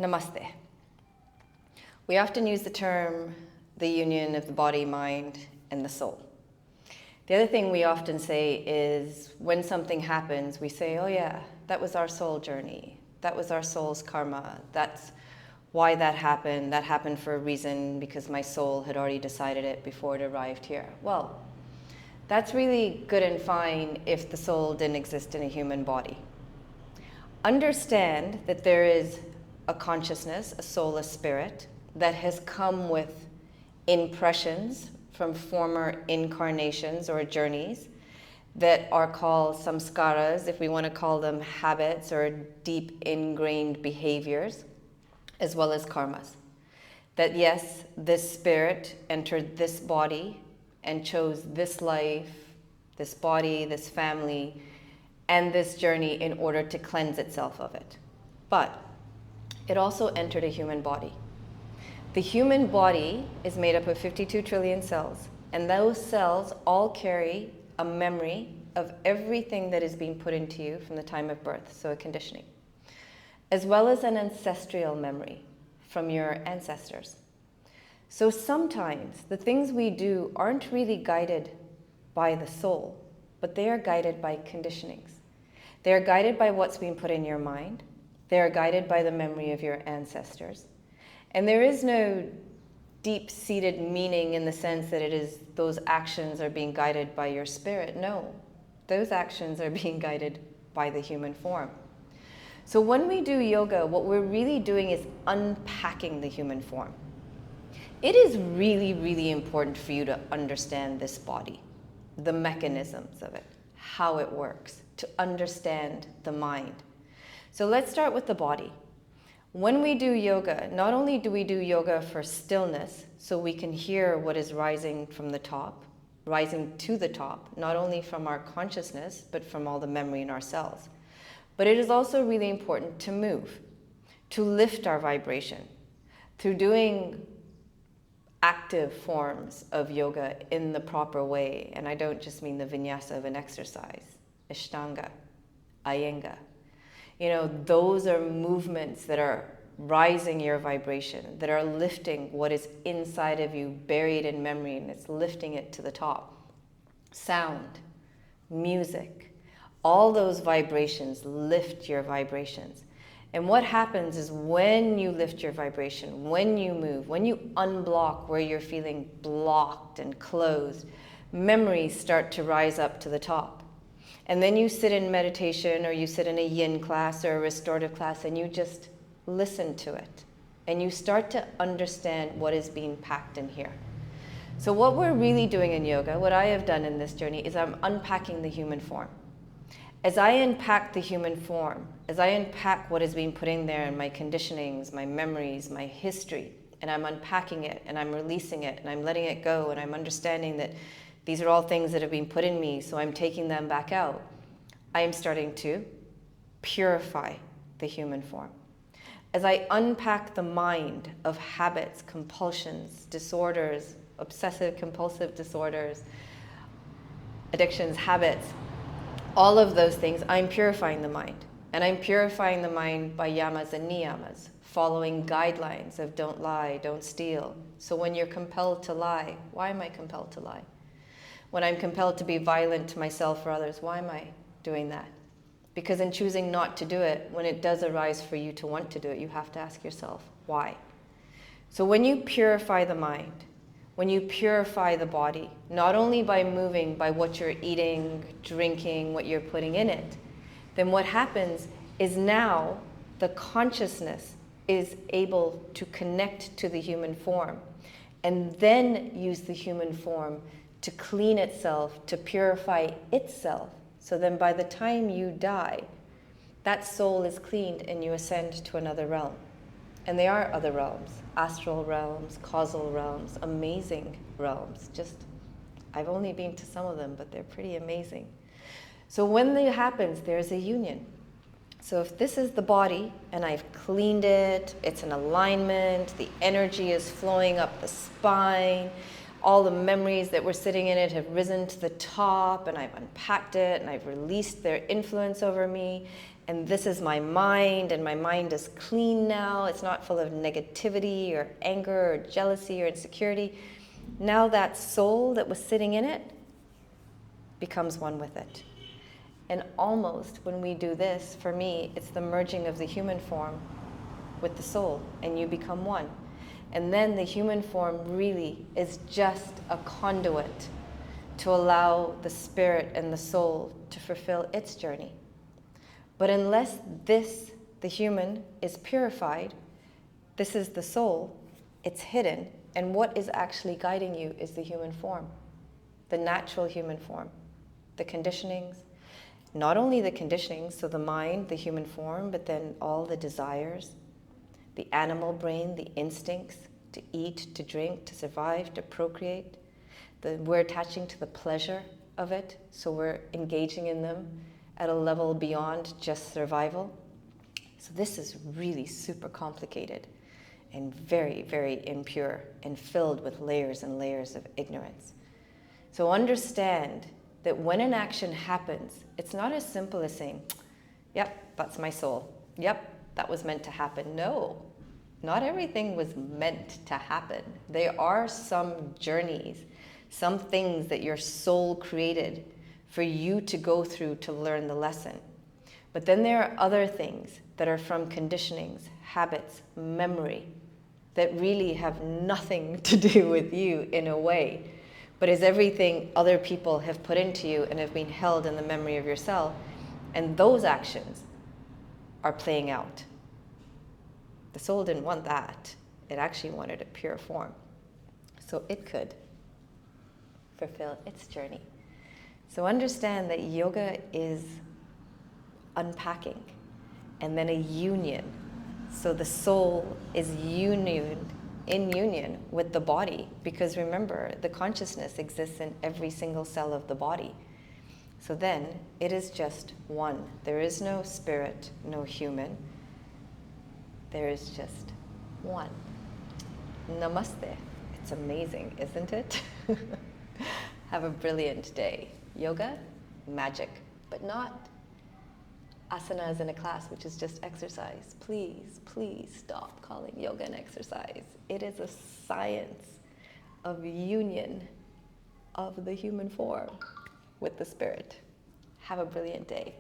Namaste. We often use the term the union of the body, mind, and the soul. The other thing we often say is when something happens, we say, oh yeah, that was our soul journey. That was our soul's karma. That's why that happened. That happened for a reason because my soul had already decided it before it arrived here. Well, that's really good and fine if the soul didn't exist in a human body. Understand that there is a consciousness, a soul, a spirit, that has come with impressions from former incarnations or journeys that are called samskaras, if we want to call them habits or deep ingrained behaviors, as well as karmas. That yes, this spirit entered this body and chose this life, this body, this family, and this journey in order to cleanse itself of it. But it also entered a human body. The human body is made up of 52 trillion cells, and those cells all carry a memory of everything that is being put into you from the time of birth, so a conditioning, as well as an ancestral memory from your ancestors. So sometimes the things we do aren't really guided by the soul, but they are guided by conditionings. They are guided by what's being put in your mind. They are guided by the memory of your ancestors. And there is no deep-seated meaning in the sense that it is those actions are being guided by your spirit. No, those actions are being guided by the human form. So when we do yoga, what we're really doing is unpacking the human form. It is really, really important for you to understand this body, the mechanisms of it, how it works, to understand the mind. So let's start with the body. When we do yoga, not only do we do yoga for stillness, so we can hear what is rising from the top, rising to the top, not only from our consciousness, but from all the memory in our cells. But it is also really important to move, to lift our vibration through doing active forms of yoga in the proper way. And I don't just mean the vinyasa of an exercise, Ashtanga, Iyengar. You know, those are movements that are rising your vibration, that are lifting what is inside of you, buried in memory, and it's lifting it to the top. Sound, music, all those vibrations lift your vibrations. And what happens is when you lift your vibration, when you move, when you unblock where you're feeling blocked and closed, memories start to rise up to the top. And then you sit in meditation or you sit in a yin class or a restorative class and you just listen to it. And you start to understand what is being packed in here. So what we're really doing in yoga, what I have done in this journey, is I'm unpacking the human form. As I unpack the human form, as I unpack what is being put in there and my conditionings, my memories, my history, and I'm unpacking it and I'm releasing it and I'm letting it go and I'm understanding that these are all things that have been put in me, so I'm taking them back out. I am starting to purify the human form. As I unpack the mind of habits, compulsions, disorders, obsessive compulsive disorders, addictions, habits, all of those things, I'm purifying the mind. And I'm purifying the mind by yamas and niyamas, following guidelines of don't lie, don't steal. So when you're compelled to lie, why am I compelled to lie? When I'm compelled to be violent to myself or others, why am I doing that? Because in choosing not to do it, when it does arise for you to want to do it, you have to ask yourself, why? So when you purify the mind, when you purify the body, not only by moving, by what you're eating, drinking, what you're putting in it, then what happens is now the consciousness is able to connect to the human form and then use the human form to clean itself, to purify itself. So then by the time you die, that soul is cleaned and you ascend to another realm. And there are other realms, astral realms, causal realms, amazing realms. Just, I've only been to some of them, but they're pretty amazing. So when that happens, there's a union. So if this is the body and I've cleaned it, it's in alignment, the energy is flowing up the spine, all the memories that were sitting in it have risen to the top and I've unpacked it and I've released their influence over me. and this is my mind, and my mind is clean now. It's not full of negativity or anger or jealousy or insecurity. Now that soul that was sitting in it becomes one with it. And almost when we do this, for me, it's the merging of the human form with the soul, and you become one. And then the human form really is just a conduit to allow the spirit and the soul to fulfill its journey. But unless this, the human, is purified, this is the soul, it's hidden, and what is actually guiding you is the human form, the natural human form, the conditionings, not only the conditionings, so the mind, the human form, but then all the desires, the animal brain, the instincts to eat, to drink, to survive, to procreate. We're attaching to the pleasure of it, so we're engaging in them at a level beyond just survival. So this is really super complicated and very, very impure and filled with layers and layers of ignorance. So understand that when an action happens, it's not as simple as saying, yep, that's my soul. Yep, that was meant to happen. No, not everything was meant to happen. There are some journeys, some things that your soul created for you to go through to learn the lesson. But then there are other things that are from conditionings, habits, memory, that really have nothing to do with you in a way, but is everything other people have put into you and have been held in the memory of yourself. And those actions are playing out. The soul didn't want that. It actually wanted a pure form, so it could fulfill its journey. So understand that yoga is unpacking and then a union. So the soul is in union with the body, because remember, the consciousness exists in every single cell of the body. So then it is just one. There is no spirit, no human. There is just one. Namaste. It's amazing, isn't it? Have a brilliant day. Yoga, magic, but not asanas in a class, which is just exercise. Please, please stop calling yoga an exercise. It is a science of union of the human form with the spirit. Have a brilliant day.